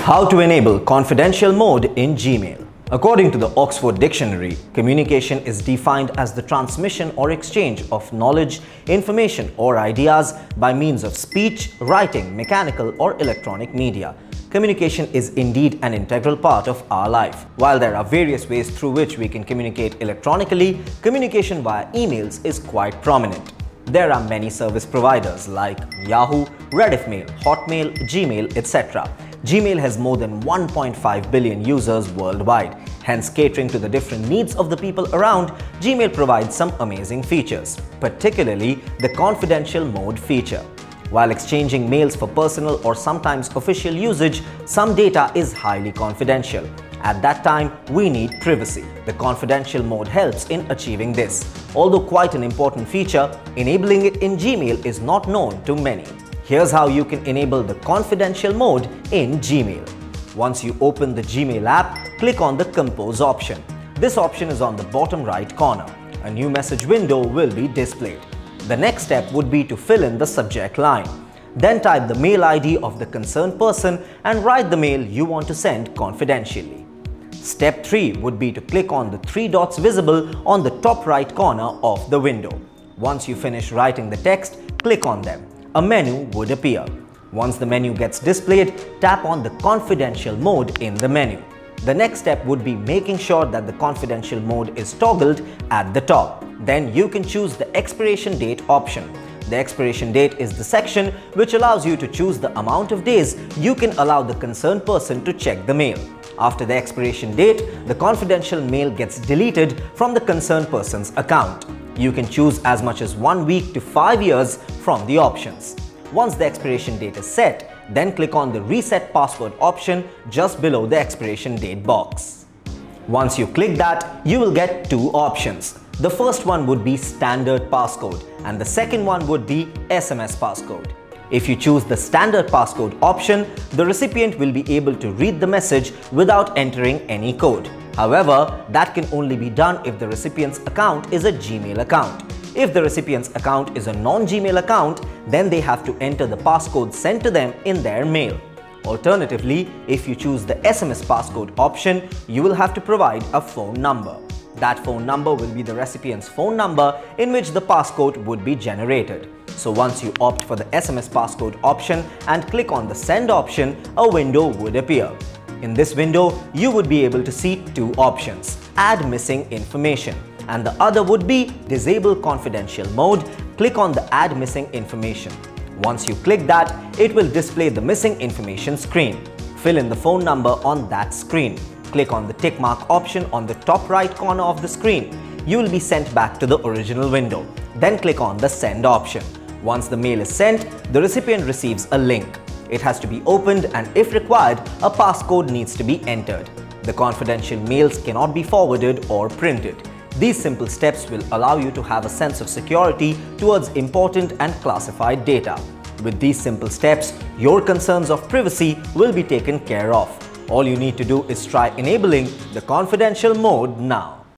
How to enable confidential mode in Gmail. According to the Oxford Dictionary, communication is defined as the transmission or exchange of knowledge, information or ideas by means of speech, writing, mechanical or electronic media. Communication is indeed an integral part of our life. While there are various ways through which we can communicate electronically, communication via emails is quite prominent. There are many service providers like Yahoo, Rediffmail, Hotmail, Gmail, etc. Gmail has more than 1.5 billion users worldwide. Hence, catering to the different needs of the people around, Gmail provides some amazing features, particularly the confidential mode feature. While exchanging mails for personal or sometimes official usage, some data is highly confidential. At that time, we need privacy. The confidential mode helps in achieving this. Although quite an important feature, enabling it in Gmail is not known to many. Here's how you can enable the confidential mode in Gmail. Once you open the Gmail app, click on the Compose option. This option is on the bottom right corner. A new message window will be displayed. The next step would be to fill in the subject line. Then type the mail ID of the concerned person and write the mail you want to send confidentially. Step 3 would be to click on the 3 dots visible on the top right corner of the window. Once you finish writing the text, click on them. A menu would appear. Once the menu gets displayed, tap on the confidential mode in the menu. The next step would be making sure that the confidential mode is toggled at the top. Then you can choose the expiration date option. The expiration date is the section which allows you to choose the amount of days you can allow the concerned person to check the mail. After the expiration date, the confidential mail gets deleted from the concerned person's account. You can choose as much as 1 week to 5 years from the options. Once the expiration date is set, then click on the Reset Password option just below the expiration date box. Once you click that, you will get 2 options. The first one would be Standard Passcode and the second one would be SMS Passcode. If you choose the Standard Passcode option, the recipient will be able to read the message without entering any code. However, that can only be done if the recipient's account is a Gmail account. If the recipient's account is a non-Gmail account, then they have to enter the passcode sent to them in their mail. Alternatively, if you choose the SMS passcode option, you will have to provide a phone number. That phone number will be the recipient's phone number in which the passcode would be generated. So once you opt for the SMS passcode option and click on the Send option, a window would appear. In this window, you would be able to see 2 options: Add Missing Information, and the other would be Disable Confidential Mode. Click on the Add Missing Information. Once you click that, it will display the missing information screen. Fill in the phone number on that screen. Click on the tick mark option on the top right corner of the screen. You will be sent back to the original window. Then click on the Send option. Once the mail is sent, the recipient receives a link. It has to be opened and if required, a passcode needs to be entered. The confidential mails cannot be forwarded or printed. These simple steps will allow you to have a sense of security towards important and classified data. With these simple steps, your concerns of privacy will be taken care of. All you need to do is try enabling the confidential mode now.